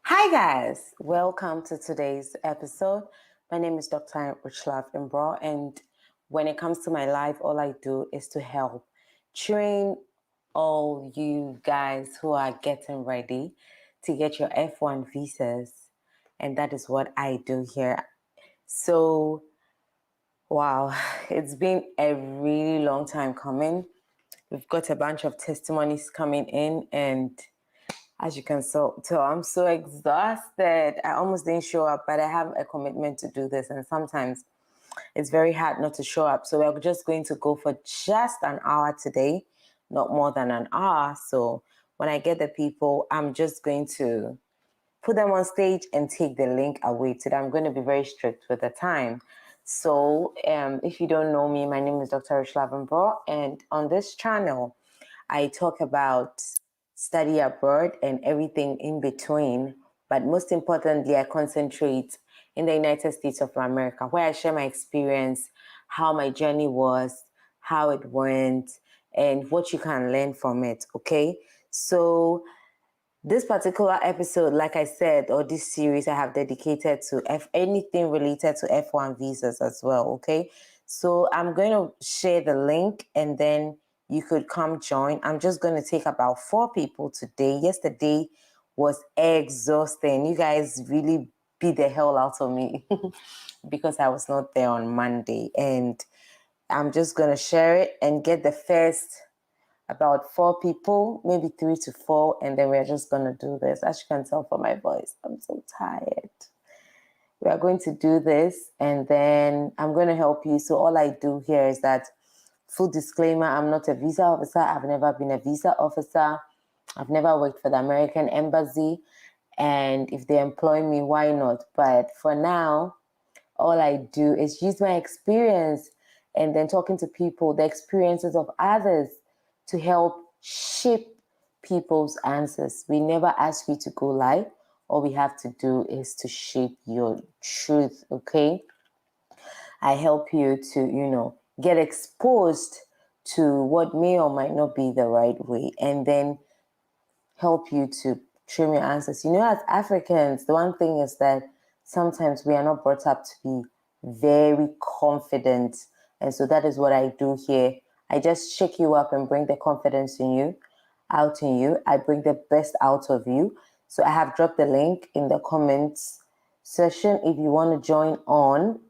Hi guys, welcome to today's episode. My name is Dr. Richlaf Imbro, and when it comes to my life, all I do is to help train all you guys who are getting ready to get your F1 visas, and that is what I do here. So, wow, it's been a really long time coming. We've got a bunch of testimonies coming in, and as you can tell, I'm so exhausted. I almost didn't show up, but I have a commitment to do this. And sometimes it's very hard not to show up. So we're just going to go for just an hour today, not more than an hour. So when I get the people, I'm just going to put them on stage and take the link away. Today, I'm going to be very strict with the time. So if you don't know me, my name is Dr. Rish Lavenbro. And on this channel, I talk about study abroad and everything in between. But most importantly, I concentrate in the United States of America, where I share my experience, how my journey was, how it went, and what you can learn from it. Okay. So this particular episode, like I said, or this series, I have dedicated to anything related to F1 visas as well. Okay. So I'm going to share the link and then you could come join. I'm just going to take about 4 people today. Yesterday was exhausting. You guys really beat the hell out of me because I was not there on Monday. And I'm just going to share it and get the first about 4 people, maybe 3 to 4, and then we're just going to do this. As you can tell from my voice, I'm so tired. We are going to do this, and then I'm going to help you. So all I do here is that, full disclaimer, I'm not a visa officer. I've never been a visa officer. I've never worked for the American Embassy. And if they employ me, why not? But for now, all I do is use my experience and then talking to people, the experiences of others to help shape people's answers. We never ask you to go lie. All we have to do is to shape your truth, okay? I help you to, get exposed to what may or might not be the right way and then help you to trim your answers. As Africans, the one thing is that sometimes we are not brought up to be very confident. And so that is what I do here. I just shake you up and bring the confidence out in you. I bring the best out of you. So I have dropped the link in the comments section if you want to join on.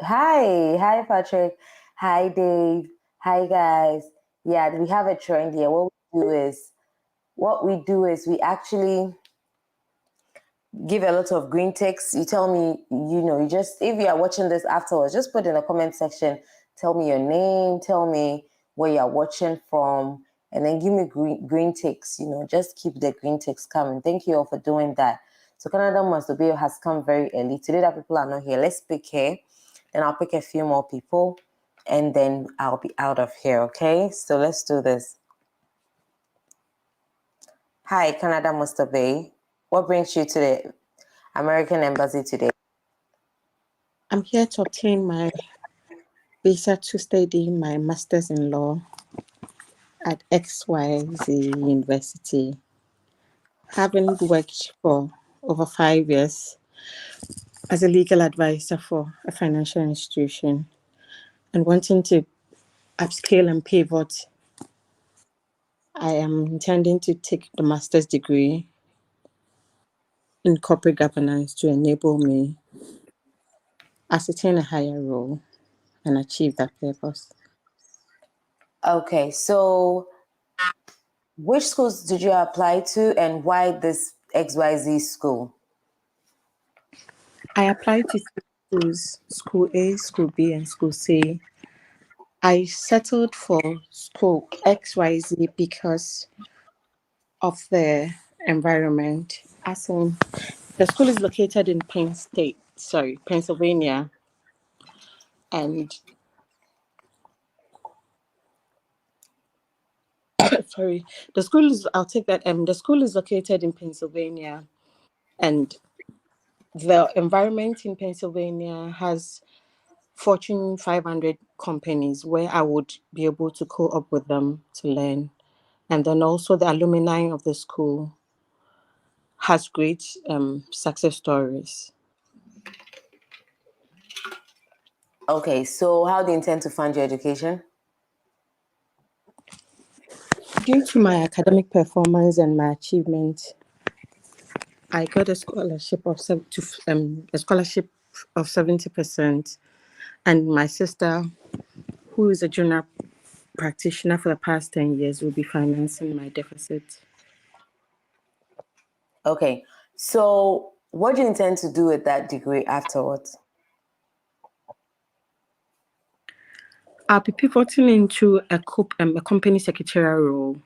Hi, Patrick. Hi, Dave. Hi, guys. Yeah, we have a trend here. What we do is we actually give a lot of green ticks. You tell me, you just, if you are watching this afterwards, just put in the comment section, tell me your name, tell me where you're watching from, and then give me green ticks. Just keep the green ticks coming. Thank you all for doing that. So Canada Must Obey has come very early. Today that people are not here, let's pick here. Then I'll pick a few more people, and then I'll be out of here, okay? So let's do this. Hi, Canada Must Obey. What brings you to the American Embassy today? I'm here to obtain my visa to study my master's in law at XYZ University. Having worked for over 5 years as a legal advisor for a financial institution and wanting to upscale and pivot, I am intending to take the master's degree in corporate governance to enable me ascertain a higher role and achieve that purpose. Okay, so which schools did you apply to and why this XYZ school? I applied to schools, School A, School B, and School C. I settled for School XYZ because of the environment. As in, the school is located in Pennsylvania, and sorry, the school is. I'll take that. The school is located in Pennsylvania, and the environment in Pennsylvania has Fortune 500 companies where I would be able to co-op with them to learn. And then also the alumni of the school has great success stories. Okay, so how do you intend to fund your education? Due to my academic performance and my achievement, I got a scholarship of 70%, and my sister, who is a junior practitioner for the past 10 years, will be financing my deficit. Okay, so what do you intend to do with that degree afterwards? I'll be pivoting into a company secretarial role,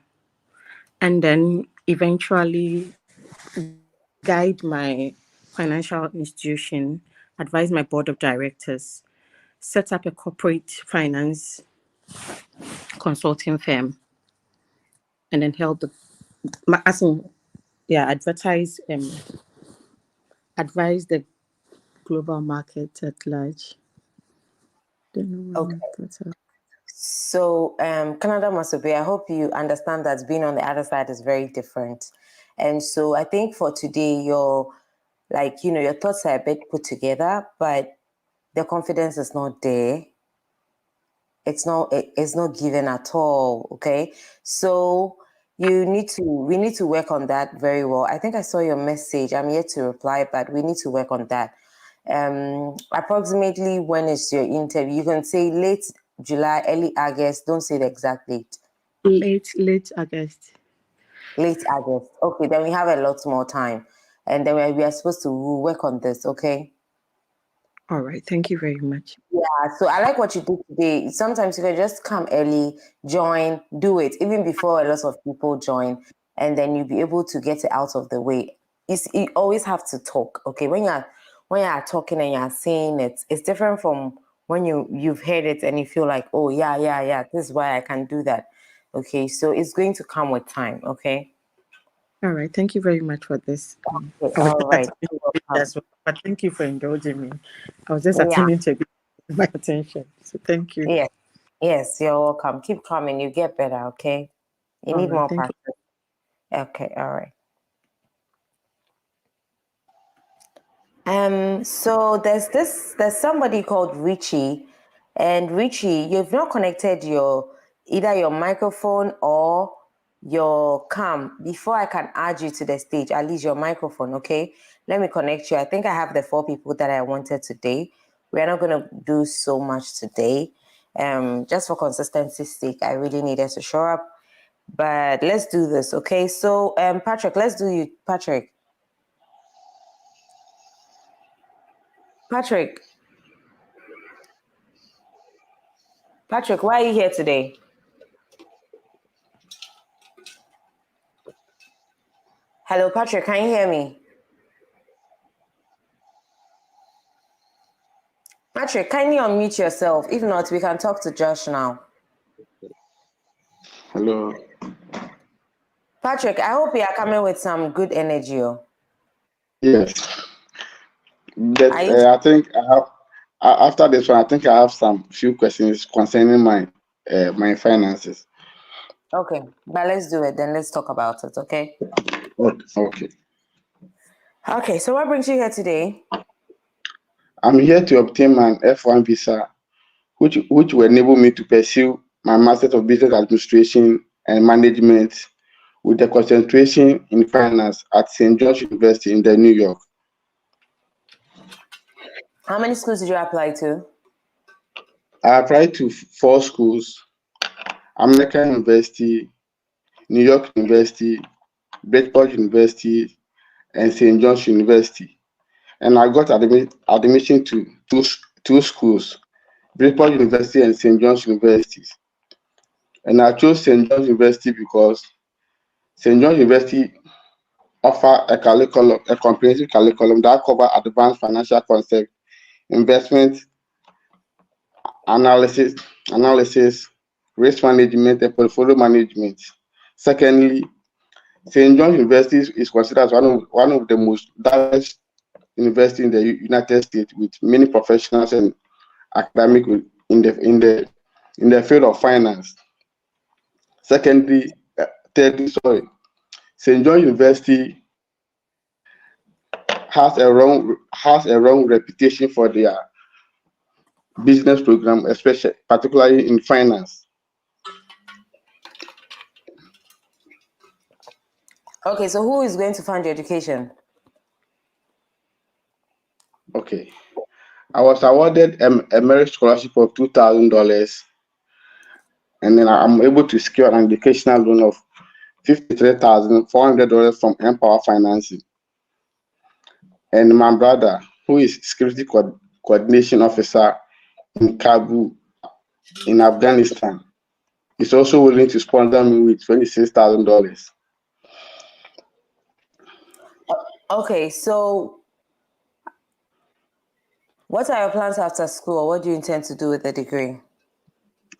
and then eventually guide my financial institution, advise my board of directors, set up a corporate finance consulting firm, and then help advise the global market at large. Okay. So, Canada Masobe, I hope you understand that being on the other side is very different. And so I think for today, your thoughts are a bit put together, but the confidence is not there. It's not given at all. Okay. So we need to work on that very well. I think I saw your message. I'm yet to reply, but we need to work on that. Approximately when is your interview? You can say late July, early August. Don't say the exact date. Late August. Late August. Okay, then we have a lot more time, and then we are supposed to work on this. Okay. All right. Thank you very much. Yeah. So I like what you did today. Sometimes you can just come early, join, do it even before a lot of people join, and then you'll be able to get it out of the way. You always have to talk. Okay, when you're talking and you're saying it, it's different from when you've heard it and you feel like, oh yeah, this is why I can do that. Okay, so it's going to come with time. Okay. All right. Thank you very much for this. Okay, all right. But thank you for indulging me. I was just Yeah. attending to my attention. So thank you. Yes, you're welcome. Keep coming. You get better. Okay. You All need right, more thank practice. Okay. All right. So there's somebody called Richie, and Richie, you've not connected either your microphone or your cam before I can add you to the stage. At least your microphone, okay? Let me connect you. I think I have the 4 people that I wanted today. We're not gonna do so much today. Just for consistency's sake, I really needed to show up. But let's do this, okay? So Patrick, let's do you, Patrick. Patrick, why are you here today? Hello, Patrick, can you hear me? Patrick, kindly unmute yourself. If not, we can talk to Josh now. Hello. Patrick, I hope you are coming with some good energy. Yes. I think I have. After this one, I think I have some few questions concerning my finances. Okay, but let's do it. Then let's talk about it. Okay. Okay. Okay. So what brings you here today? I'm here to obtain my F1 visa, which will enable me to pursue my Master's of Business Administration and Management with a concentration in finance at St. John's University in New York. How many schools did you apply to? I applied to 4 schools: American University, New York University, Bradford University, and St. John's University. And I got admission to two schools, Bradford University and St. John's University. And I chose St. John's University because St. John's University offer a comprehensive curriculum that cover advanced financial concept, investment analysis, risk management, and portfolio management. Secondly, St. John's University is considered as one of the most diverse universities in the United States, with many professionals and academic in the field of finance. Thirdly, St. John's University has a wrong reputation for their business program, especially particularly in finance. Okay, so who is going to fund your education? Okay. I was awarded a merit scholarship of $2,000, and then I'm able to secure an educational loan of $53,400 from Empower Financing. And my brother, who is security coordination officer in Kabul, in Afghanistan, is also willing to sponsor me with $26,000. Okay, so what are your plans after school? What do you intend to do with the degree?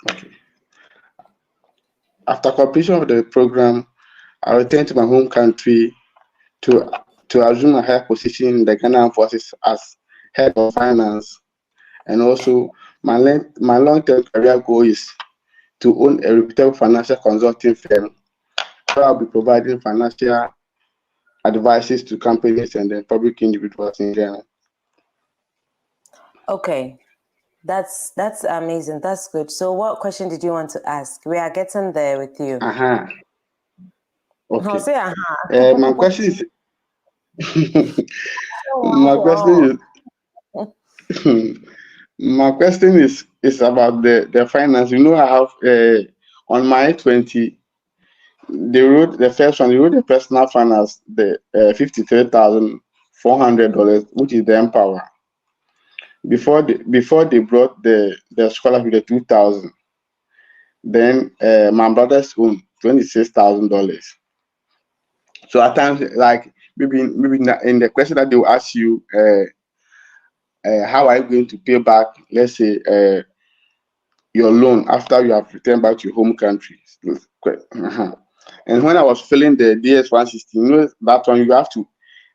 Okay. After completion of the program, I return to my home country to assume a higher position in the Ghana Forces as head of finance. And also, my long-term career goal is to own a reputable financial consulting firm where I'll be providing financial advices to companies and then public individuals in Ghana. Okay, that's amazing. That's good. So what question did you want to ask? We are getting there with you. Okay. No, say My question is my question is about the finance. You know, I have on my 20, the first one, they wrote the personal finance, the $53,400, which is the Empower. Before they brought the scholarship, the 2,000. Then my brother's own $26,000. So at times, like maybe in the question that they will ask you, how are you going to pay back, let's say, your loan after you have returned back to your home country? And when I was filling the DS-160, you know that one you have to,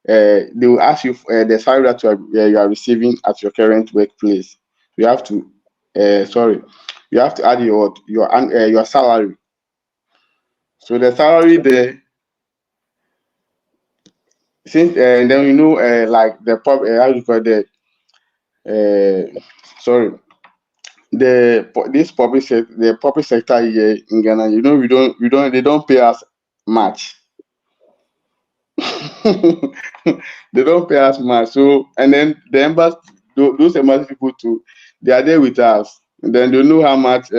they will ask you the salary that you are receiving at your current workplace. You have to, you have to add your salary. So the salary there, since and then you know like the how you call the sorry the public sector here in Ghana, you know, they don't pay us much. They don't pay us much. So and then the embassy, those embassy people too, they are there with us, and then they know how much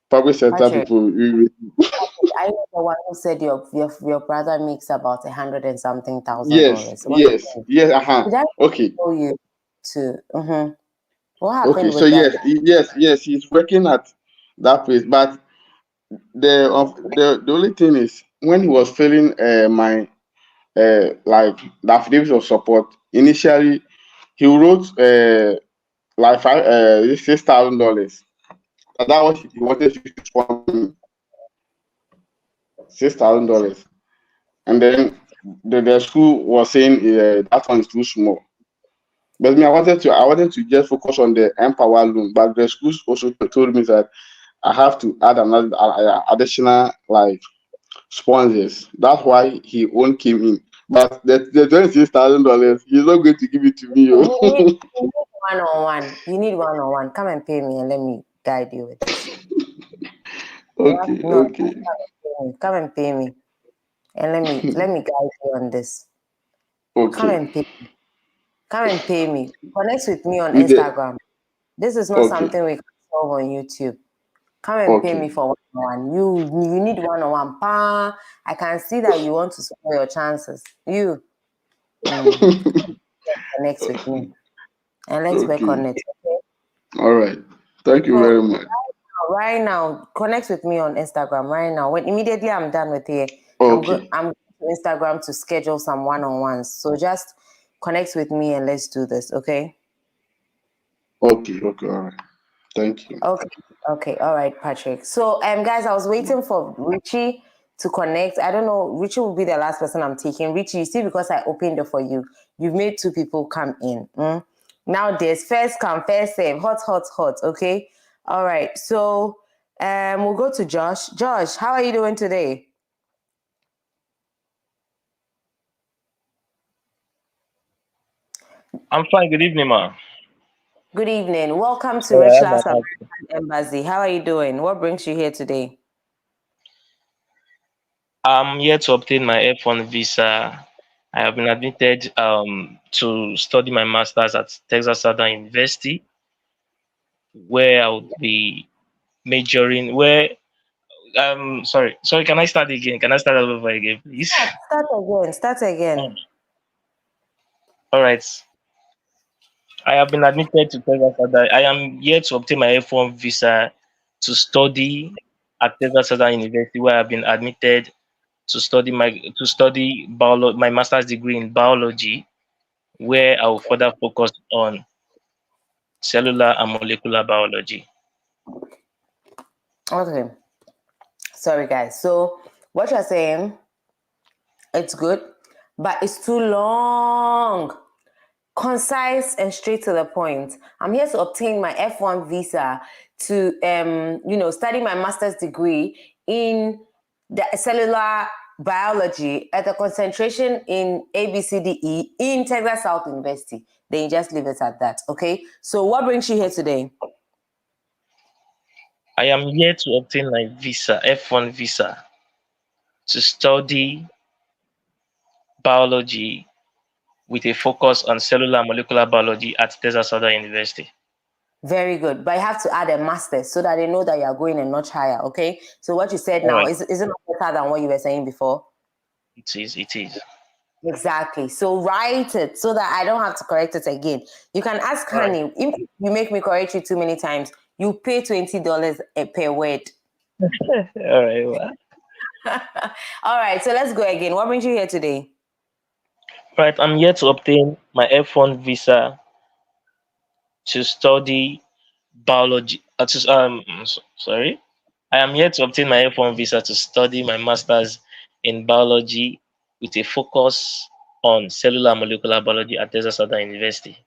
public sector people. I know the one who said your brother makes about $100 and something thousand. Yes. Did I Okay. tell you to? What happened Okay. with So that? yes, he's working at that place, but the only thing is when he was filling my like the affidavit of support, initially he wrote like $6,000. That was he wanted you to sponsor me. $6,000. And then the school was saying that one is too small. But me, I wanted to just focus on the Empower loan, but the schools also told me that I have to add another additional like sponsors. That's why he won't came in. But the $26,000, he's not going to give it to me. You need one-on-one. You need one-on-one. Come and pay me and let me guide you with this. Okay. Come and pay me. And let me guide you on this. Okay. Come and pay me. Connect with me on Instagram. This is not something we can solve on YouTube. Come and pay me for one-on-one. You need one-on-one. I can see that you want to spoil your chances. Connect with me. And let's work on it. Okay? All right. Thank you very much. Right now, connect with me on Instagram right now. When immediately I'm done with here, I'm going to Instagram to schedule some one-on-ones. So just connect with me and let's do this, okay? Okay, all right. Thank you. Okay, all right, Patrick. So, guys, I was waiting for Richie to connect. I don't know, Richie will be the last person I'm taking. Richie, you see, because I opened it for you, you've made 2 people come in. Now there's first come, first serve, hot, okay? All right, so we'll go to Josh. Josh, how are you doing today? I'm fine. Good evening, ma. Good evening. Welcome to Yeah, I Rich have my Last house. American Embassy. How are you doing? What brings you here today? I'm here to obtain my F1 visa. I have been admitted to study my master's at Texas Southern University, where I would be majoring. Sorry. Can I start again? Can I start all over again, please? Start again. Start again. All right. I have been admitted to Texas Southern. I am here to obtain my F1 visa to study at Texas Southern University, where I've been admitted to study my master's degree in biology, where I will further focus on cellular and molecular biology. Okay. Sorry, guys. So, what you're saying, it's good, but it's too long. Concise and straight to the point. I'm here to obtain my F1 visa to study my master's degree in the cellular biology at a concentration in ABCDE in Texas South University. Then you just leave it at that. Okay. So what brings you here today? I am here to obtain my visa, F1 visa, to study biology with a focus on cellular and molecular biology at Texas Southern University. Very good. But you have to add a master's so that they know that you are going a notch higher. Okay. So what you said All now right. isn't better than what you were saying before. It is. Exactly. So write it so that I don't have to correct it again. You can ask Honey. Right. If you make me correct you too many times, you pay $20 per word. All right. Well. All right. So let's go again. What brings you here today? Right. I'm here to obtain my F1 visa to study biology. Sorry. I am here to obtain my F1 visa to study my master's in biology with a focus on cellular and molecular biology at Texas Southern University.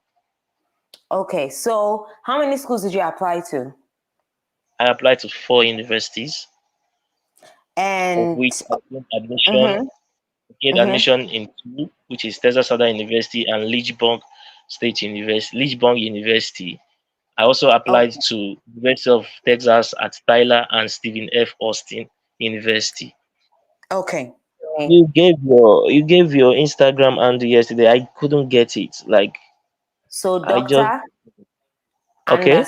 Okay. So how many schools did you apply to? I applied to 4 universities, of And which I gained admission in 2, which is Texas Southern University and Lichburg University. I also applied okay. to University of Texas at Tyler and Stephen F. Austin University. Okay. You gave your Instagram handle yesterday. I couldn't get it. Like So I just doctor okay.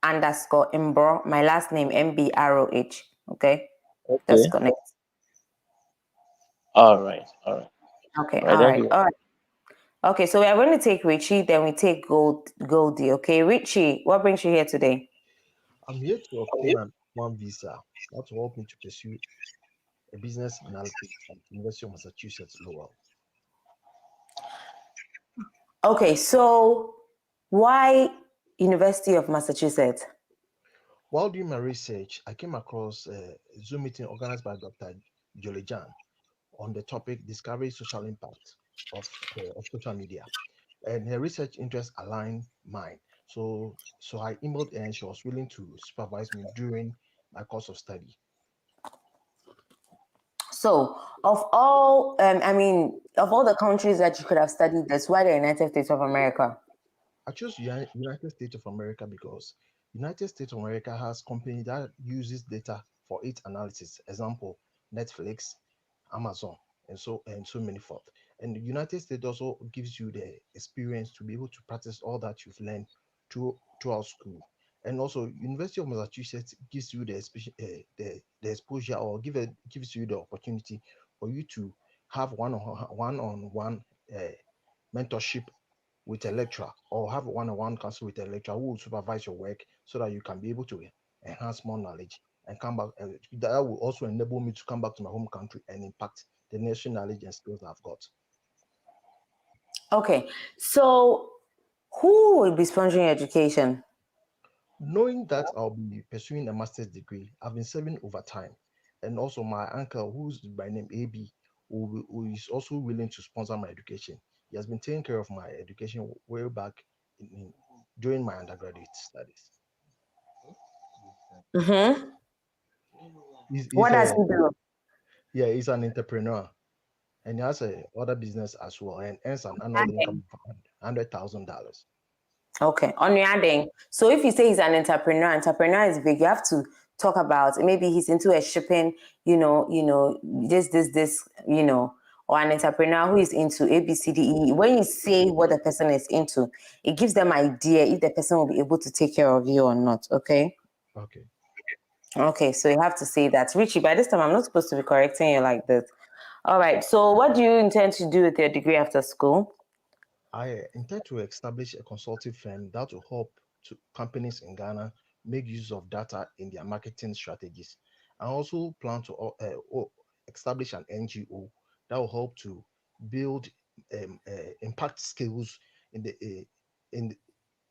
underscore Mbro. My last name MBROH. Okay. That's Okay. connect. All right. Okay. All right. All Thank right. you. All right. Okay, so we are going to take Richie, then we take Goldie. Okay, Richie, what brings you here today? I'm here to obtain an one visa that will help me to pursue a business in analytics at the University of Massachusetts Lowell. Okay, so why University of Massachusetts? While doing my research, I came across a Zoom meeting organized by Dr. Jolie Jan on the topic Discovery Social Impact of social media. And her research interests aligned mine. So I emailed her and she was willing to supervise me during my course of study. So, of all the countries that you could have studied this, why the United States of America? I chose United States of America because United States of America has company that uses data for its analysis. Example, Netflix, Amazon, and so many forth. And the United States also gives you the experience to be able to practice all that you've learned throughout school. And also, University of Massachusetts gives you the exposure or gives you the opportunity for you to have one-on-one mentorship with a lecturer or have a one-on-one counsel with a lecturer who will supervise your work so that you can be able to enhance more knowledge and come back. That will also enable me to come back to my home country and impact the nation knowledge and skills I've got. Okay, so who will be sponsoring education? Knowing that I'll be pursuing a master's degree, I've been serving overtime. And also my uncle, who's by name AB, who is also willing to sponsor my education. He has been taking care of my education way back during my undergraduate studies. Mm-hmm. He's What does he do? he's an entrepreneur and he has a other business as well and earns an annual income of $100,000. Okay, on your adding. So if you say he's an entrepreneur is big. You have to talk about maybe he's into a shipping, this, or an entrepreneur who is into A, B, C, D, E. When you say what the person is into, it gives them idea if the person will be able to take care of you or not. Okay. Okay. Okay, so you have to say that. Richie, by this time, I'm not supposed to be correcting you like this. All right, so what do you intend to do with your degree after school? I intend to establish a consulting firm that will help to companies in Ghana make use of data in their marketing strategies. I also plan to establish an NGO that will help to build impact skills in the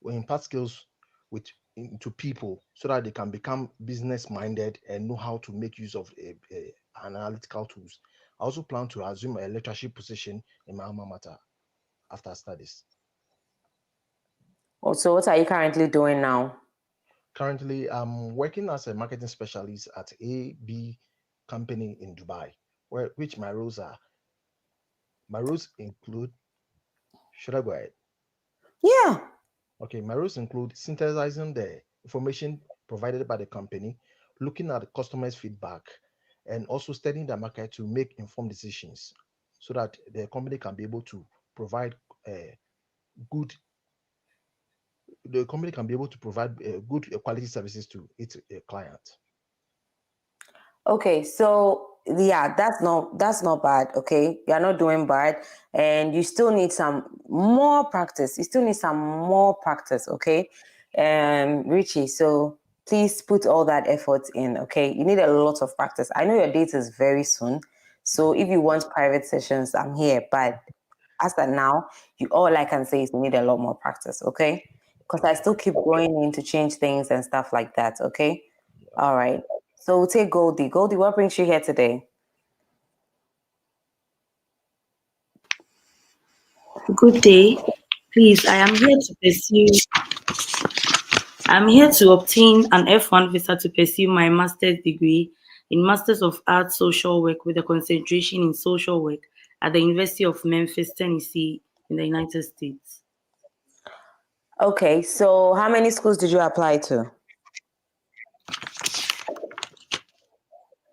impact skills into people so that they can become business minded and know how to make use of analytical tools. I also plan to assume a leadership position in my alma mater after studies. So what are you currently doing now? Currently, I'm working as a marketing specialist at AB company in Dubai, which my roles include. Should I go ahead? Yeah. Okay, my roles include synthesizing the information provided by the company, looking at the customer's feedback, and also studying the market to make informed decisions so that the company can be able to provide good good quality services to its client. Okay, so yeah, that's not bad. Okay, you're not doing bad, and you still need some more practice. Okay, Richie. So please put all that effort in. Okay, you need a lot of practice. I know your date is very soon, so if you want private sessions, I'm here. But as that now, all I can say is you need a lot more practice. Okay, because I still keep going in to change things and stuff like that. Okay, all right. So we'll take Goldie. Goldie, what brings you here today? Good day. Please, I'm here to obtain an F1 visa to pursue my master's degree in Masters of Arts Social Work with a concentration in social work at the University of Memphis, Tennessee, in the United States. Okay, so how many schools did you apply to?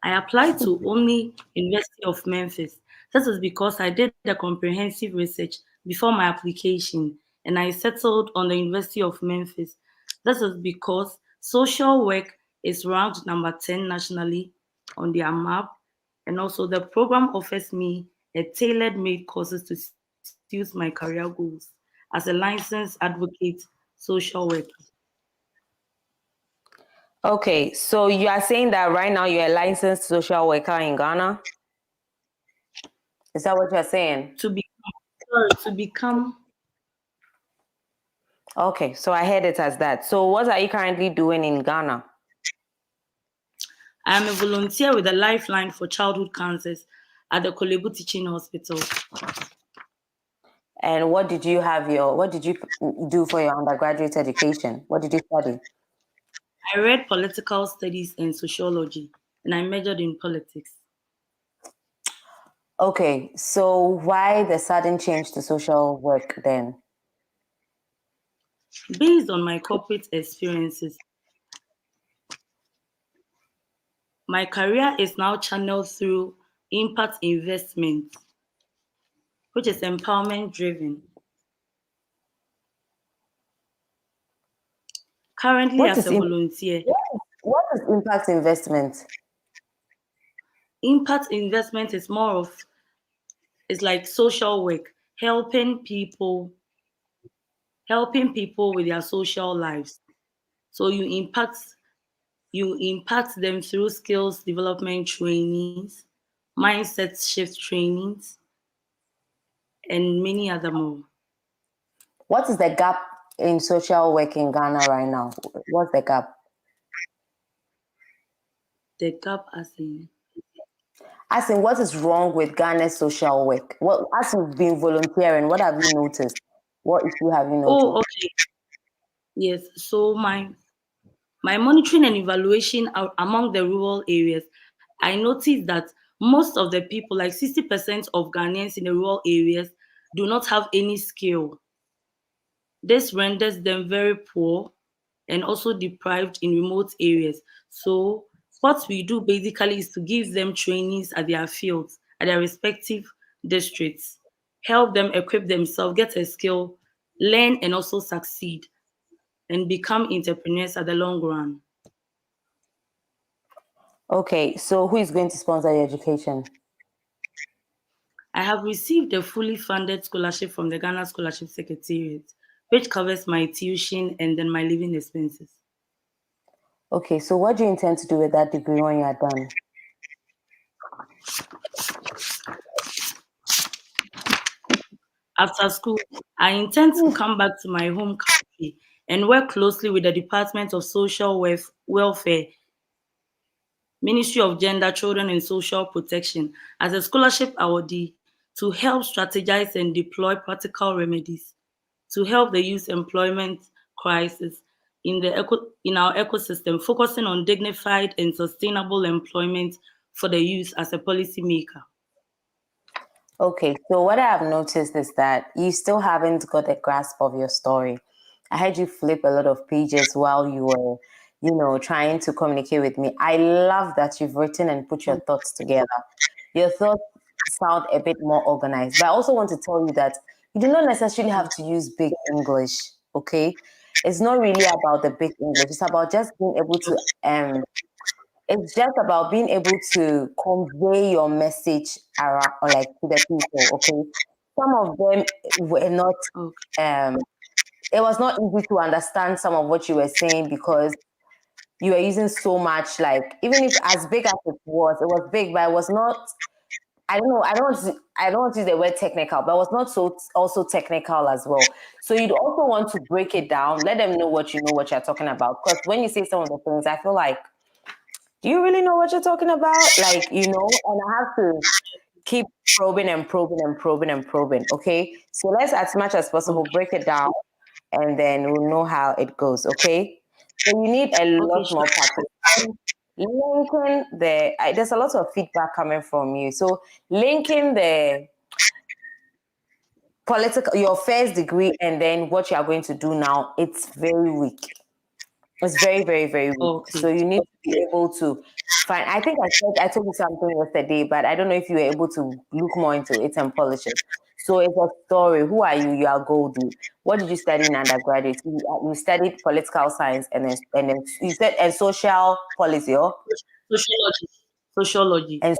I applied to only University of Memphis. This is because I did the comprehensive research before my application and I settled on the University of Memphis. This is because social work is ranked number 10 nationally on their map, and also the program offers me a tailor-made courses to suit my career goals as a licensed advocate social worker. Okay, so you are saying that right now you're a licensed social worker in Ghana? Is that what you're saying? To become. Okay, so I heard it as that. So what are you currently doing in Ghana? I am a volunteer with the Lifeline for Childhood Cancers at the Kolebu Teaching Hospital. And what did you do for your undergraduate education? What did you study? I read political studies and sociology, and I majored in politics. Okay, so why the sudden change to social work then? Based on my corporate experiences, my career is now channeled through impact investment, which is empowerment driven. Currently, as a volunteer, what is impact investment? Impact investment is it's like social work, helping people with their social lives. So you impact them through skills development trainings, mindset shift trainings, and many other more. What is the gap in social work in Ghana right now? What's the gap? The gap as in what is wrong with Ghana's social work? What, as you've been volunteering, what have you noticed? What issue have you noticed? Oh, okay. Yes. So my monitoring and evaluation among the rural areas, I noticed that most of the people, like 60% of Ghanaians in the rural areas, do not have any skill. This renders them very poor and also deprived in remote areas. So what we do basically is to give them trainings at their fields, at their respective districts, help them equip themselves, get a skill, learn and also succeed and become entrepreneurs at the long run. Okay, so who is going to sponsor the education? I have received a fully funded scholarship from the Ghana Scholarship Secretariat, which covers my tuition and then my living expenses. Okay, so what do you intend to do with that degree when you are done? After school, I intend to come back to my home country and work closely with the Department of Social Welfare, Ministry of Gender, Children and Social Protection as a scholarship awardee to help strategize and deploy practical remedies to help the youth employment crisis in our ecosystem, focusing on dignified and sustainable employment for the youth as a policymaker. Okay, so what I have noticed is that you still haven't got a grasp of your story. I heard you flip a lot of pages while you were, trying to communicate with me. I love that you've written and put your thoughts together. Your thoughts sound a bit more organized, but I also want to tell you that you do not necessarily have to use big English, okay? It's not really about the big English. It's about just being able to it's just about being able to convey your message around, or like to the people, okay? Some of them were not it was not easy to understand some of what you were saying because you were using so much, like, even if as big as it was big, but it was not, I don't know, I don't want to use the word technical, but it was not so also technical as well. So you'd also want to break it down, let them know what you're talking about. Because when you say some of the things, I feel like, do you really know what you're talking about? Like, and I have to keep probing and probing and probing and probing, okay? So let's, as much as possible, break it down, and then we'll know how it goes, okay? So you need a lot more practice. Linking there's a lot of feedback coming from you. So linking the your first degree and then what you are going to do now, it's very weak. It's very, very, very weak. Okay. So you need to be able to find. I think I told you something yesterday, but I don't know if you were able to look more into it and polish it. So it's a story. Who are you? You are Goldie. What did you study in undergraduate? You studied political science and then you said and social policy, or Sociology. And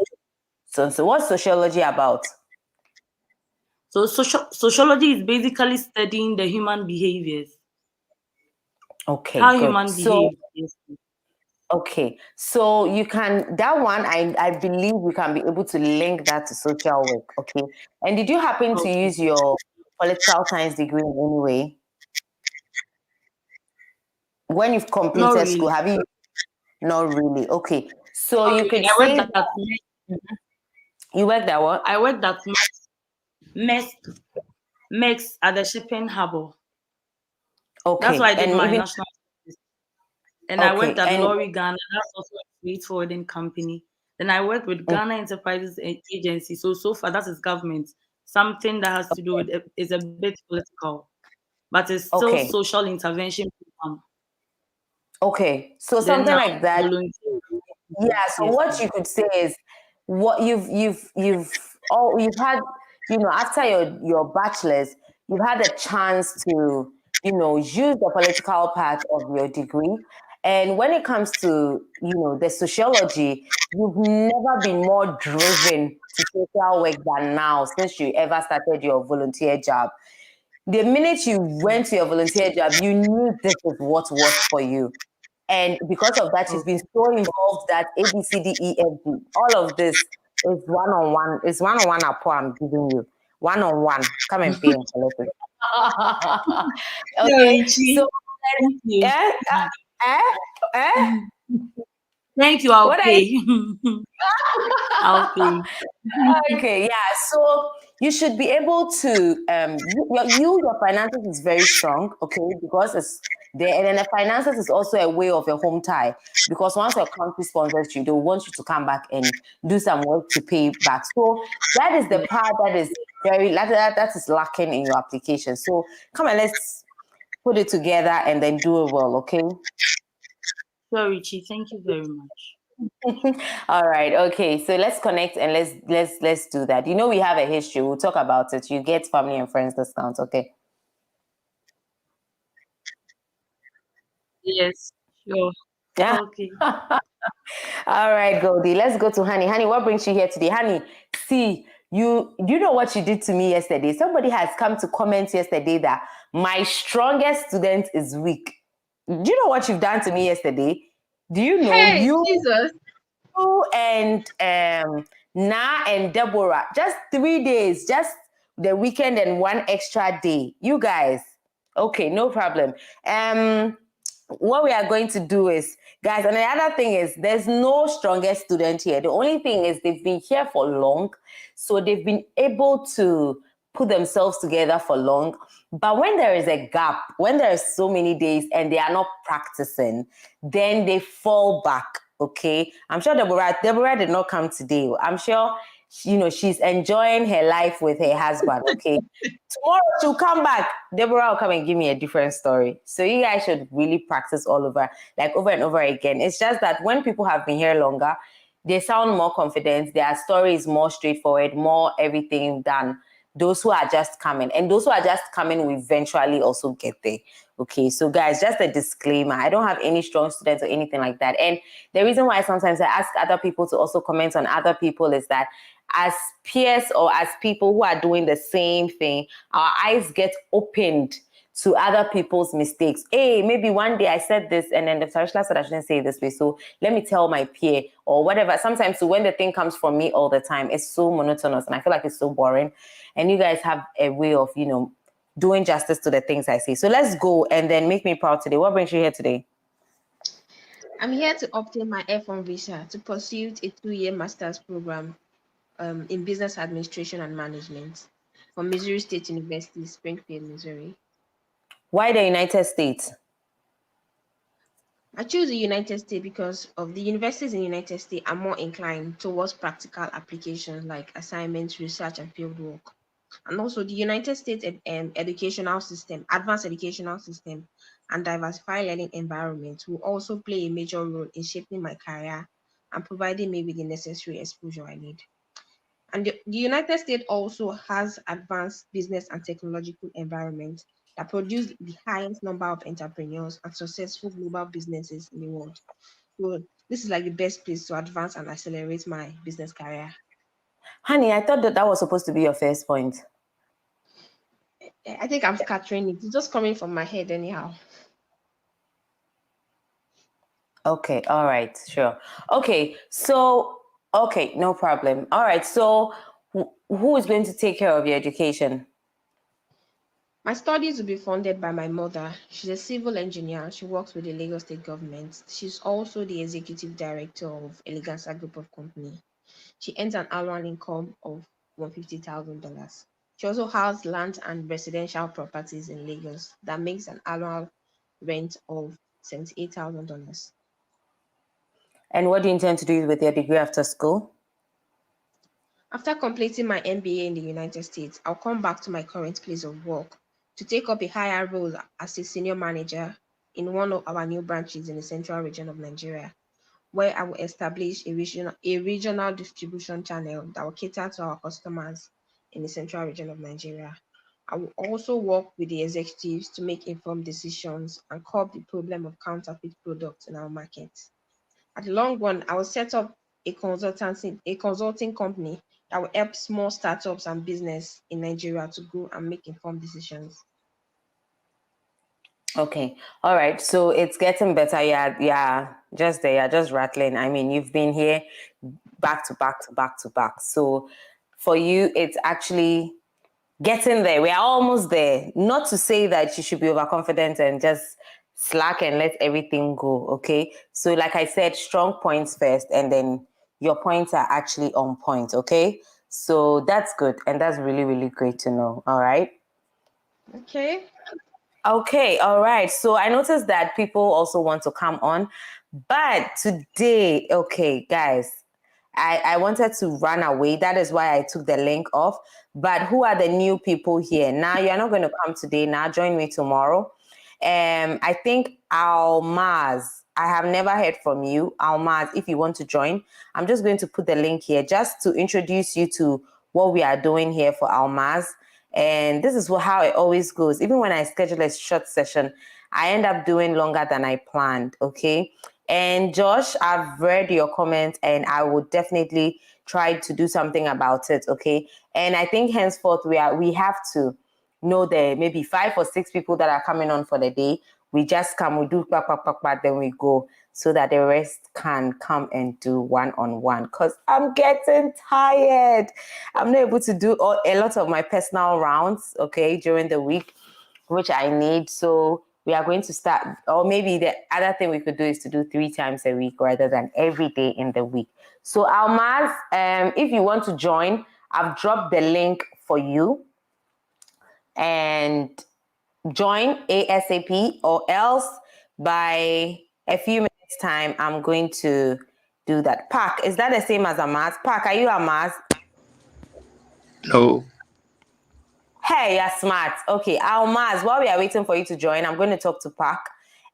so what's sociology about? So sociology is basically studying the human behaviors. Okay, how good. human behave. Okay, so you can, that one, I believe you can be able to link that to social work, okay? And did you happen to use your political science degree in any way? When you've completed school, have you? Not really, okay. So you could say that you worked at what? I worked at MEX at the shipping harbor. Okay. That's why I did my national service. And I worked at Lorry Ghana. That's also a freight forwarding company. Then I worked with Ghana Enterprises Agency. So far, that is government. Something that has to do with is a bit political, but it's still social intervention program. Okay, so something like that. Yeah. So what you could say is, what you've had, after your bachelor's, you've had a chance to, use the political part of your degree. And when it comes to, the sociology, you've never been more driven to social work than now, since you ever started your volunteer job. The minute you went to your volunteer job, you knew this is what works for you. And because of that, you've been so involved that A, B, C, D, E, F, G, all of this is one-on-one. It's one-on-one apport I'm giving you. One-on-one. Come and pay and collect it. Okay. So, Thank you. I'll pay. I'll pay. Okay, yeah. So you should be able to your finances is very strong, okay, because And then the finances is also a way of a home tie, because once your country sponsors you, they want you to come back and do some work to pay back. So that is the part that is that is lacking in your application. So come on, let's put it together and then do it well, okay? Sure, Richie. Thank you very much. All right, okay. So let's connect and let's do that. You know, we have a history. We'll talk about it. You get family and friends discounts, okay? Yes, sure. Yeah. Okay. All right, Goldie. Let's go to Honey. Honey, what brings you here today? Honey, see, you know what you did to me yesterday? Somebody has come to comment yesterday that my strongest student is weak. Do you know what you've done to me yesterday? Do you know Hey, Jesus. you and Na and Deborah, just 3 days, just the weekend and one extra day. You guys, okay, no problem. What we are going to do is, guys, and the other thing is there's no strongest student here. The only thing is they've been here for long, so they've been able to put themselves together for long. But when there is a gap, when there are so many days and they are not practicing, then they fall back. Okay, I'm sure Deborah did not come today. I'm sure, you know, she's enjoying her life with her husband. Okay, tomorrow she'll come back. Deborah will come and give me a different story. So you guys should really practice all over, like over and over again. It's just that when people have been here longer, they sound more confident. Their story is more straightforward, more everything than those who are just coming. And those who are just coming will eventually also get there. Okay, so guys, just a disclaimer. I don't have any strong students or anything like that. And the reason why sometimes I ask other people to also comment on other people is that as peers or as people who are doing the same thing, our eyes get opened to other people's mistakes. Hey, maybe one day I said this and then the Tarishla said I shouldn't say it this way. So let me tell my peer or whatever. Sometimes when the thing comes from me all the time, it's so monotonous and I feel like it's so boring. And you guys have a way of, you know, doing justice to the things I say. So let's go and then make me proud today. What brings you here today? I'm here to obtain my F1 visa to pursue a 2-year master's program in business administration and management from Missouri State University, Springfield, Missouri. Why the United States? I choose the United States because of the universities in the United States are more inclined towards practical applications like assignments, research, and field work. And also the United States educational system, advanced educational system, and diversified learning environment will also play a major role in shaping my career and providing me with the necessary exposure I need. And the United States also has advanced business and technological environment that produce the highest number of entrepreneurs and successful global businesses in the world. So this is like the best place to advance and accelerate my business career. Honey, I thought that was supposed to be your first point. I think I'm scattering it. It's just coming from my head anyhow. Okay, all right, sure. Okay, so, okay, no problem. All right, so who is going to take care of your education? My studies will be funded by my mother. She's a civil engineer. She works with the Lagos State government. She's also the executive director of Eleganza Group of Company. She earns an annual income of $150,000. She also has land and residential properties in Lagos that makes an annual rent of $78,000. And what do you intend to do with your degree after school? After completing my MBA in the United States, I'll come back to my current place of work to take up a higher role as a senior manager in one of our new branches in the central region of Nigeria, where I will establish a regional distribution channel that will cater to our customers in the central region of Nigeria. I will also work with the executives to make informed decisions and curb the problem of counterfeit products in our market. At the long run, I will set up a consulting company that will help small startups and business in Nigeria to grow and make informed decisions. Okay, all right. So it's getting better. Yeah, just there. You're just rattling. I mean, you've been here back to back to back to back. So for you, it's actually getting there. We are almost there. Not to say that you should be overconfident and just slack and let everything go. Okay. So like I said, strong points first, and then your points are actually on point. Okay. So that's good. And that's really, really great to know. All right. Okay. Okay, all right. So I noticed that people also want to come on, but today, okay, guys, I wanted to run away. That is why I took the link off. But who are the new people here? Now you're not going to come today. Now join me tomorrow. I think Almaz. I have never heard from you, Almaz. If you want to join, I'm just going to put the link here just to introduce you to what we are doing here for Almaz. And this is how it always goes. Even when I schedule a short session, I end up doing longer than I planned. Okay. And Josh, I've read your comment and I would definitely try to do something about it. Okay. And I think henceforth we have to know there maybe 5 or 6 people that are coming on for the day. We just come, we do then we go, so that the rest can come and do one-on-one, because I'm getting tired. I'm not able to do a lot of my personal rounds, okay, during the week, which I need. So we are going to start, or maybe the other thing we could do is to do 3 times a week rather than every day in the week. So Almaz, if you want to join, I've dropped the link for you, and join ASAP, or else by a few minutes time, I'm going to do that. Park, is that the same as Amaz? Park, are you Amaz? No. Hey, you're smart. Okay, Almaz, while we are waiting for you to join, I'm going to talk to Park.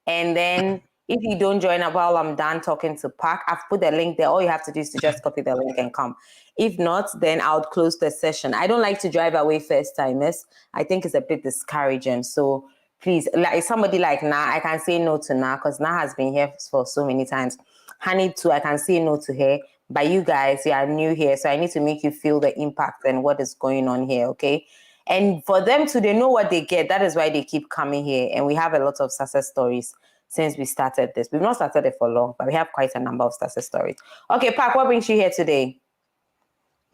And then if you don't join while I'm done talking to Park, I've put the link there. All you have to do is to just copy the link and come. If not, then I'll close the session. I don't like to drive away first timers. I think it's a bit discouraging. So please, like somebody like Na, I can say no to Na, because Na has been here for so many times. Honey too, I can say no to her. But you guys, you are new here, so I need to make you feel the impact and what is going on here, okay? And for them to, they know what they get. That is why they keep coming here. And we have a lot of success stories since we started this. We've not started it for long, but we have quite a number of success stories. Okay, Park, what brings you here today?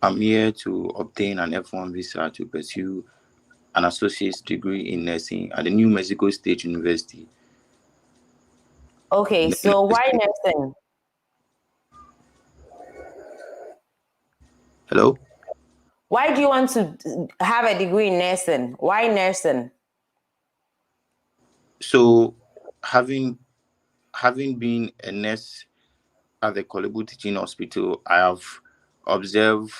I'm here to obtain an F1 visa to pursue an associate's degree in nursing at the New Mexico State University. Okay, so why nursing? Hello? Why do you want to have a degree in nursing? Why nursing? So, having been a nurse at the Korle Bu Teaching Hospital, I have observed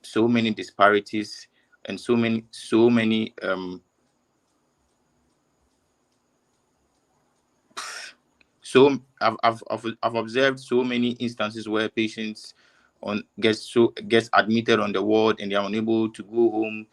so many disparities and so many so I've observed so many instances where patients gets admitted on the ward and they are unable to go home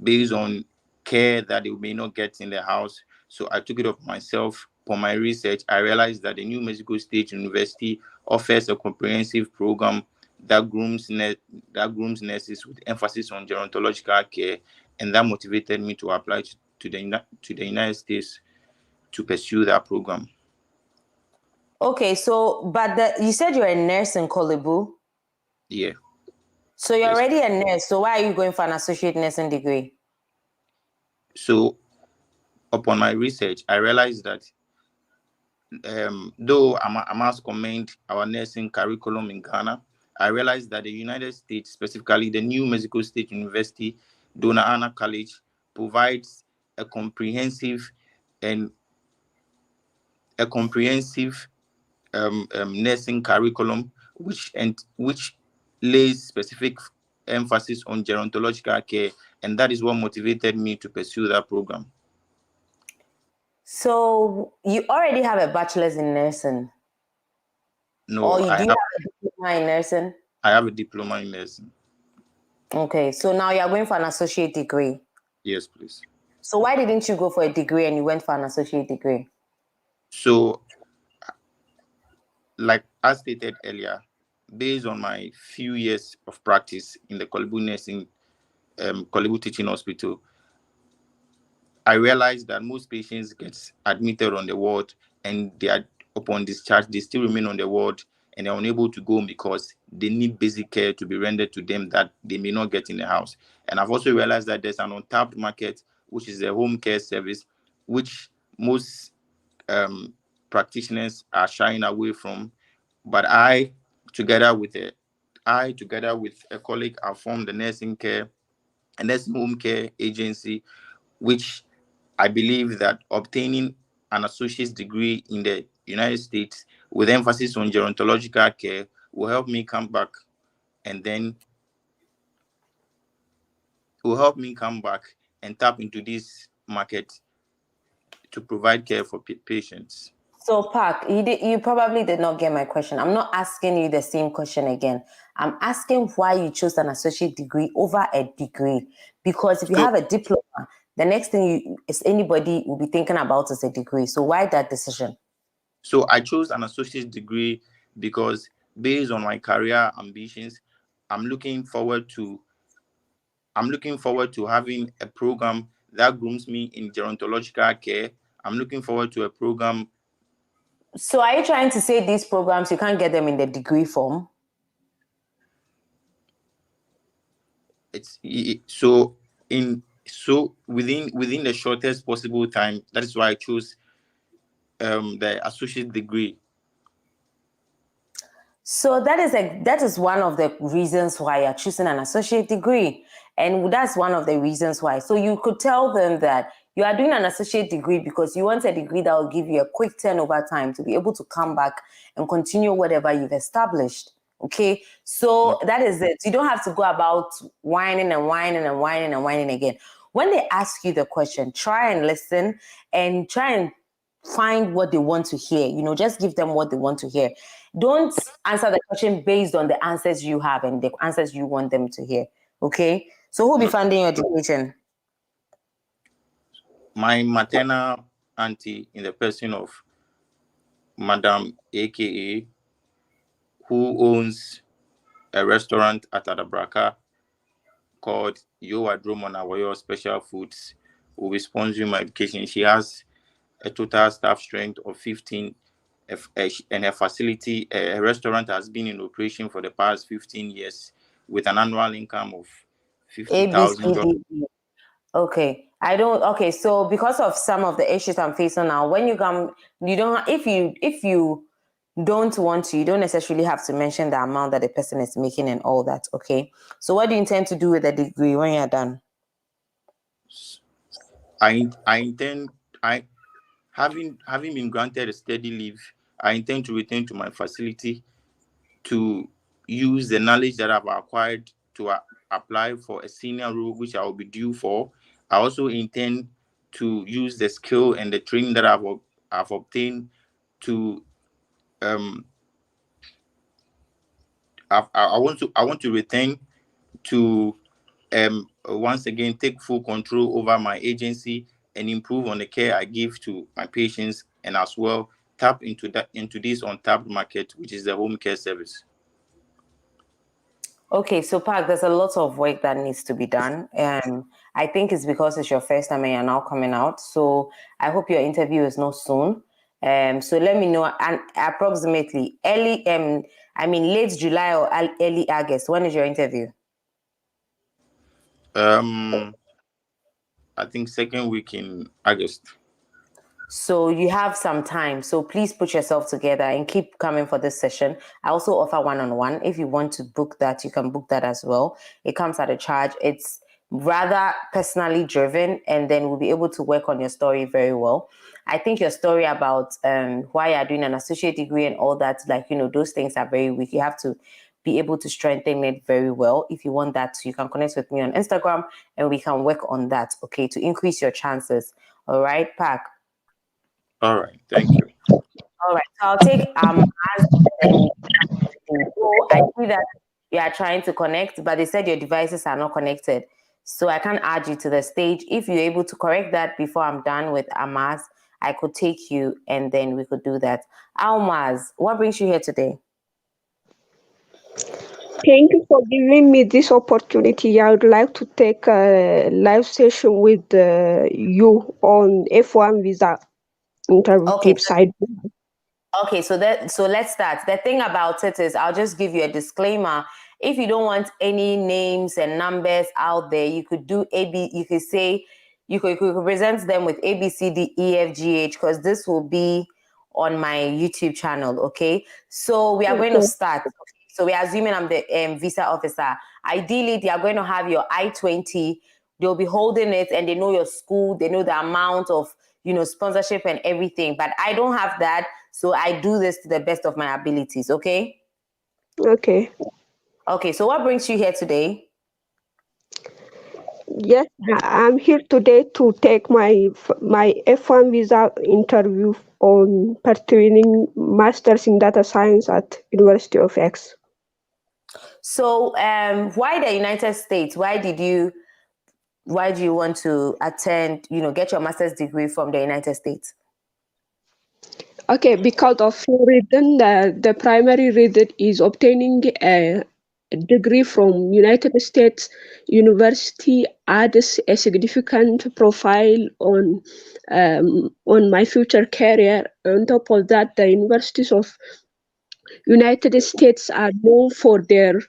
based on care that they may not get in their house. So I took it up myself. For my research, I realized that the New Mexico State University offers a comprehensive program that grooms nurses with emphasis on gerontological care, and that motivated me to apply to the United States to pursue that program. Okay, so, but you said you're a nurse in Korle Bu? Yeah. So you're already a nurse, so why are you going for an associate nursing degree? So upon my research, I realized that though I must commend our nursing curriculum in Ghana, I realized that the United States, specifically the New Mexico State University, Dona Ana College, provides a comprehensive nursing curriculum, which lays specific emphasis on gerontological care, and that is what motivated me to pursue that program. So you already have a bachelor's in nursing? No, or do you have a diploma in nursing? I have a diploma in nursing. Okay, so now you're going for an associate degree. Yes, please. So why didn't you go for a degree and you went for an associate degree? So, like I stated earlier, based on my few years of practice in the Korle Bu nursing, Korle Bu Teaching Hospital, I realized that most patients get admitted on the ward, and they are, upon discharge, they still remain on the ward and are unable to go because they need basic care to be rendered to them that they may not get in the house. And I've also realized that there's an untapped market, which is a home care service, which most practitioners are shying away from. But I, together with a colleague, I formed the nursing care a nursing home care agency, which I believe that obtaining an associate's degree in the United States with emphasis on gerontological care will help me come back and then tap into this market to provide care for patients. So, Park, you probably did not get my question. I'm not asking you the same question again. I'm asking why you chose an associate degree over a degree. Because if you have a diploma, the next thing anybody will be thinking about is a degree. So why that decision? So I chose an associate degree because based on my career ambitions, I'm looking forward to having a program that grooms me in gerontological care. I'm looking forward to a program. So are you trying to say these programs, you can't get them in the degree form? Within the shortest possible time, that is why I chose the associate degree. So that is one of the reasons why you're choosing an associate degree. And that's one of the reasons why. So you could tell them that you are doing an associate degree because you want a degree that will give you a quick turnover time to be able to come back and continue whatever you've established. Okay, so that is it. You don't have to go about whining again. When they ask you the question, try and listen and try and find what they want to hear. Just give them what they want to hear. Don't answer the question based on the answers you have and the answers you want them to hear. Okay, so who will be funding your education? My maternal auntie, in the person of Madam AKA, who owns a restaurant at Adabraka called Yowa Dromonawayo Special Foods, will be sponsoring my education. She has a total staff strength of 15, and her facility, a restaurant has been in operation for the past 15 years with an annual income of $50,000. Okay, so because of some of the issues I'm facing now, when you come, if you don't want to, you don't necessarily have to mention the amount that the person is making and all that. Okay, so what do you intend to do with the degree when you're done? Having been granted a steady leave, I intend to return to my facility to use the knowledge that I've acquired to apply for a senior role, which I will be due for. I also intend to use the skill and the training that I've obtained to I want to return to once again take full control over my agency and improve on the care I give to my patients, and as well tap into this untapped market, which is the home care service. Okay, so Park, there's a lot of work that needs to be done. I think it's because it's your first time and you're now coming out. So I hope your interview is not soon. So let me know, and approximately late July or early August. When is your interview? I think second week in August. So you have some time. So please put yourself together and keep coming for this session. I also offer one-on-one. If you want to book that, you can book that as well. It comes at a charge. It's rather personally driven, and then we'll be able to work on your story very well. I think your story about why you're doing an associate degree and all that, those things are very weak. You have to be able to strengthen it very well. If you want that, you can connect with me on Instagram and we can work on that, okay, to increase your chances. All right, Park? All right, thank you. All right, so I'll take I see that you are trying to connect, but they said your devices are not connected. So I can't add you to the stage. If you're able to correct that before I'm done with Almaz, I could take you and then we could do that. Almaz, what brings you here today? Thank you for giving me this opportunity. I would like to take a live session with you on F1 visa interview tips. Okay, so let's start. The thing about it is, I'll just give you a disclaimer. If you don't want any names and numbers out there, you could do you could say, you could present them with A, B, C, D, E, F, G, H, because this will be on my YouTube channel, okay? So we are going to start. So we're assuming I'm the visa officer. Ideally, they are going to have your I-20. They'll be holding it, and they know your school. They know the amount of, sponsorship and everything. But I don't have that, so I do this to the best of my abilities. Okay. Okay. Okay. So what brings you here today? Yes, I'm here today to take my F1 visa interview on pursuing Masters in Data Science at University of X. So, why the United States? Why do you want to attend? Get your master's degree from the United States? Okay, because of reason, the primary reason is obtaining a degree from United States University adds a significant profile on my future career. On top of that, the universities of United States are known for their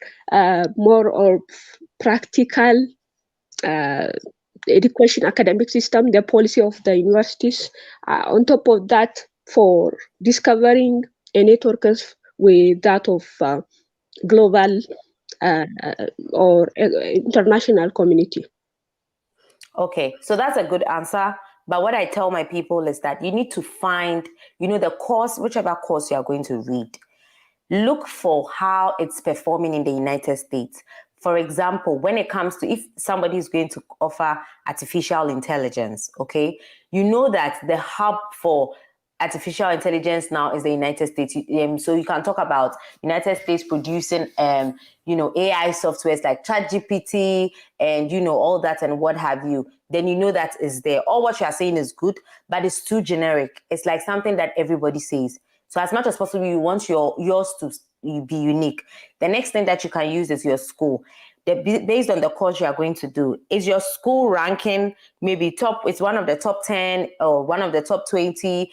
more or practical education academic system, the policy of the universities. On top of that, for discovering a network with that of global or international community. Okay, so that's a good answer. But what I tell my people is that you need to find, the course, whichever course you are going to read. Look for how it's performing in the United States. For example, when it comes to if somebody is going to offer artificial intelligence, okay, you know that the hub for artificial intelligence now is the United States. So you can talk about United States producing, AI softwares like ChatGPT and, all that and what have you. Then you know that is there. All what you are saying is good, but it's too generic. It's like something that everybody says. So as much as possible, you want yours to be unique. The next thing that you can use is your school. Based on the course you are going to do, is your school ranking maybe top? It's one of the top 10 or one of the top 20.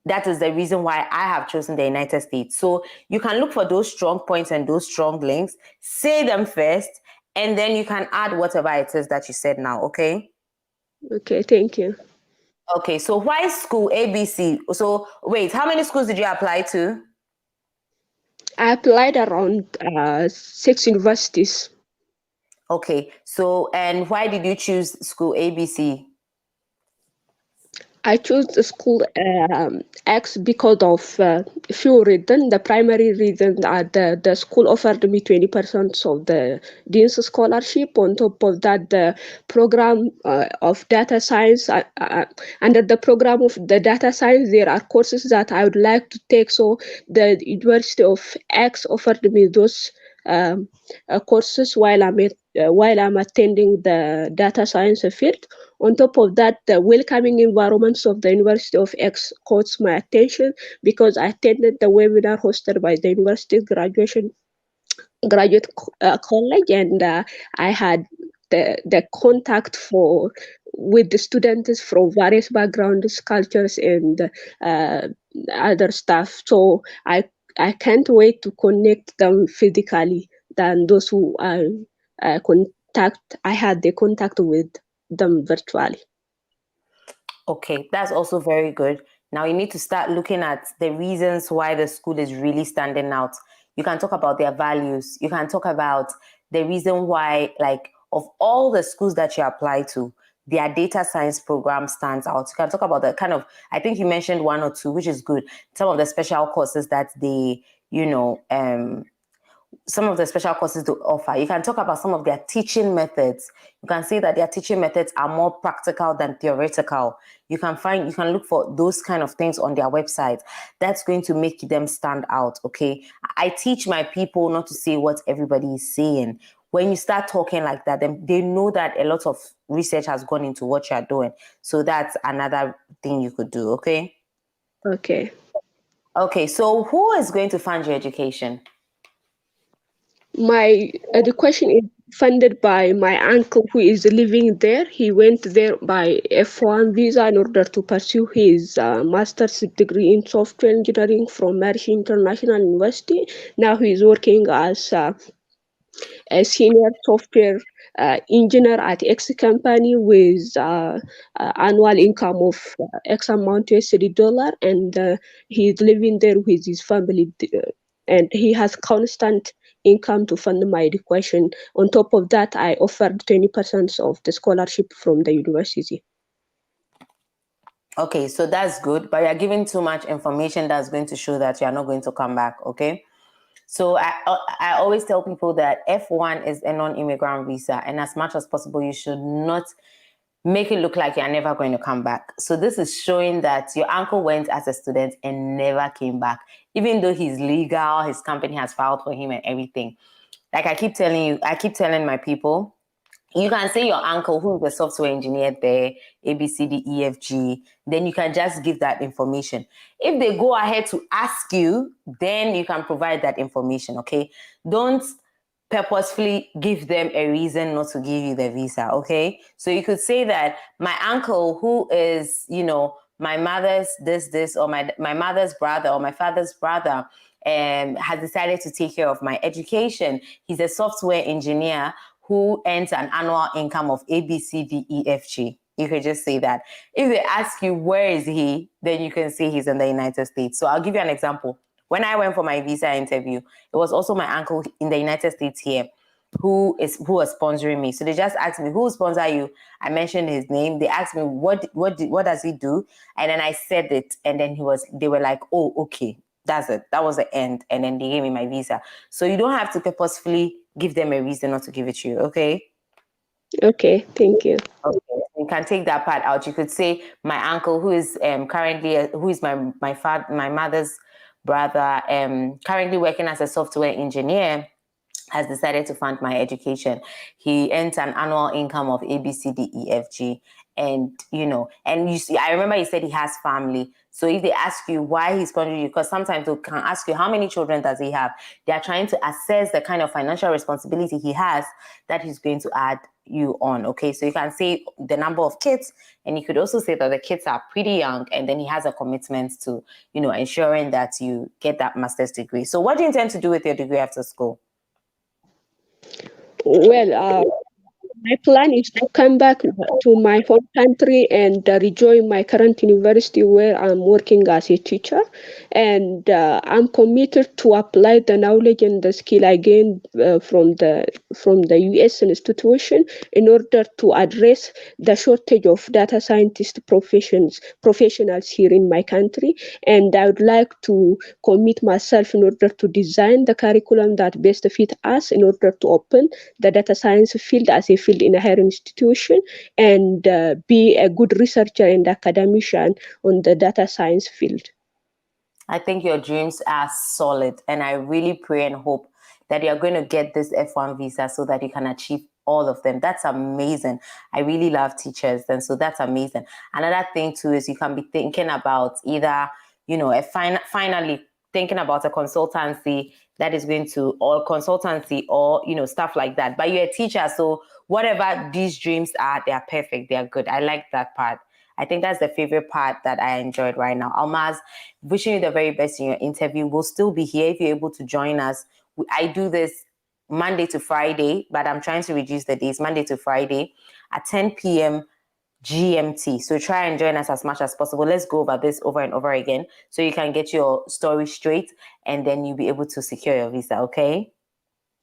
That is the reason why I have chosen the United States. So you can look for those strong points and those strong links, say them first, and then you can add whatever it is that you said now, okay? Okay, thank you. Okay, so why school ABC? So wait, how many schools did you apply to? I applied around 6 universities. Okay, so and why did you choose school ABC? I chose the school X because of few reasons. The primary reason that the school offered me 20% of the Dean's scholarship. On top of that, the program of data science, under the program of the data science, there are courses that I would like to take. So the University of X offered me those courses while I'm attending the data science field. On top of that, the welcoming environments of the University of X caught my attention because I attended the webinar hosted by the university graduate college, and I had the contact with the students from various backgrounds, cultures, and other stuff. So I can't wait to connect them physically than those who I had the contact with them virtually. Okay, that's also very good. Now you need to start looking at the reasons why the school is really standing out. You can talk about their values. You can talk about the reason why, like, of all the schools that you apply to, their data science program stands out. You can talk about the kind of, I think you mentioned one or two, which is good. Some of the special courses that they, some of the special courses to offer. You can talk about some of their teaching methods. You can see that their teaching methods are more practical than theoretical. You can look for those kind of things on their website. That's going to make them stand out, okay? I teach my people not to say what everybody is saying. When you start talking like that, then they know that a lot of research has gone into what you're doing. So that's another thing you could do, okay? Okay. Okay, so who is going to fund your education? My education is funded by my uncle who is living there. He went there by F1 visa in order to pursue his master's degree in software engineering from Mercy International University. Now he is working as a senior software engineer at X company with annual income of X amount $USD, and he is living there with his family and he has constant income to fund my education. On top of that, I offered 20% of the scholarship from the university. Okay, so that's good, but you're giving too much information that's going to show that you're not going to come back, okay? So I always tell people that F1 is a non-immigrant visa, and as much as possible, you should not make it look like you're never going to come back. So this is showing that your uncle went as a student and never came back, even though he's legal, his company has filed for him and everything. Like I keep telling my people, you can say your uncle who is a software engineer there, A, B, C, D, E, F, G, then you can just give that information. If they go ahead to ask you, then you can provide that information, okay? Don't purposefully give them a reason not to give you the visa, okay? So you could say that my uncle who is, my mother's this, or my mother's brother or my father's brother has decided to take care of my education. He's a software engineer who earns an annual income of A, B, C, D, E, F, G. You could just say that. If they ask you, where is he? Then you can say he's in the United States. So I'll give you an example. When I went for my visa interview, it was also my uncle in the United States here who was sponsoring me. So they just asked me, who sponsor you? I mentioned his name. They asked me, what does he do? And then I said it. And then they were like, oh, okay, that's it. That was the end. And then they gave me my visa. So you don't have to purposefully give them a reason not to give it to you, okay? Okay, thank you. Okay, you can take that part out. You could say my uncle, who is currently my mother's brother, currently working as a software engineer, has decided to fund my education. He earns an annual income of A, B, C, D, E, F, G. And, and you see, I remember he said he has family. So if they ask you why he's sponsoring you, because sometimes they can ask you how many children does he have? They are trying to assess the kind of financial responsibility he has that he's going to add you on. Okay, so you can say the number of kids, and you could also say that the kids are pretty young, and then he has a commitment to, ensuring that you get that master's degree. So what do you intend to do with your degree after school? Well, my plan is to come back to my home country and rejoin my current university where I'm working as a teacher. And I'm committed to apply the knowledge and the skill I gained from the US institution in order to address the shortage of data scientist professionals here in my country. And I would like to commit myself in order to design the curriculum that best fit us in order to open the data science field as a field in a higher institution and be a good researcher and academician on the data science field. I think your dreams are solid, and I really pray and hope that you're going to get this F1 visa so that you can achieve all of them. That's amazing. I really love teachers, and so that's amazing. Another thing too is you can be thinking about either, finally thinking about a consultancy that is going to, or consultancy, or stuff like that. But you're a teacher, so whatever these dreams are, they are perfect. They are good. I like that part. I think that's the favorite part that I enjoyed right now. Almaz, wishing you the very best in your interview. We'll still be here if you're able to join us. I do this Monday to Friday, but I'm trying to reduce the days, Monday to Friday at 10 p.m. GMT. So try and join us as much as possible. Let's go over this over and over again so you can get your story straight, and then you'll be able to secure your visa, okay?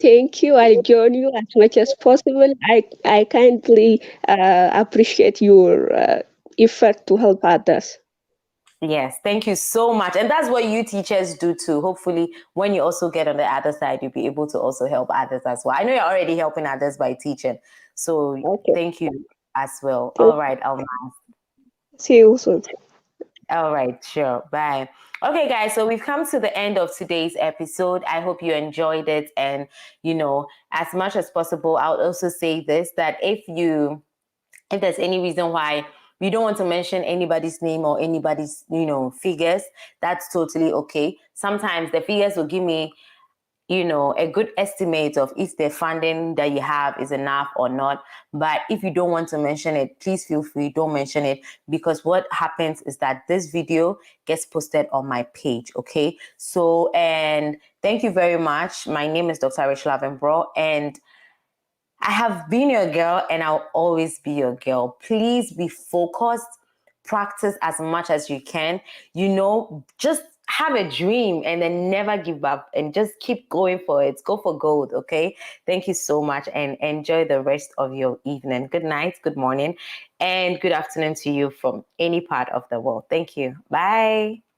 Thank you. I'll join you as much as possible. I kindly appreciate your effort to help others. Yes, thank you so much. And that's what you teachers do too. Hopefully, when you also get on the other side, you'll be able to also help others as well. I know you're already helping others by teaching. So Thank you as well. All right, Almaz. See you soon. All right, sure. Bye. Okay, guys, so we've come to the end of today's episode. I hope you enjoyed it. And, as much as possible, I would also say this, that if there's any reason why you don't want to mention anybody's name or anybody's, figures, that's totally okay. Sometimes the figures will give me, a good estimate of if the funding that you have is enough or not. But if you don't want to mention it, please feel free, don't mention it, because what happens is that this video gets posted on my page, okay? So, and thank you very much. My name is Dr. Rachel Avenbro, and I have been your girl, and I'll always be your girl. Please be focused, practice as much as you can. Just have a dream and then never give up and just keep going for it. Go for gold, okay? Thank you so much and enjoy the rest of your evening. Good night, good morning, and good afternoon to you from any part of the world. Thank you. Bye.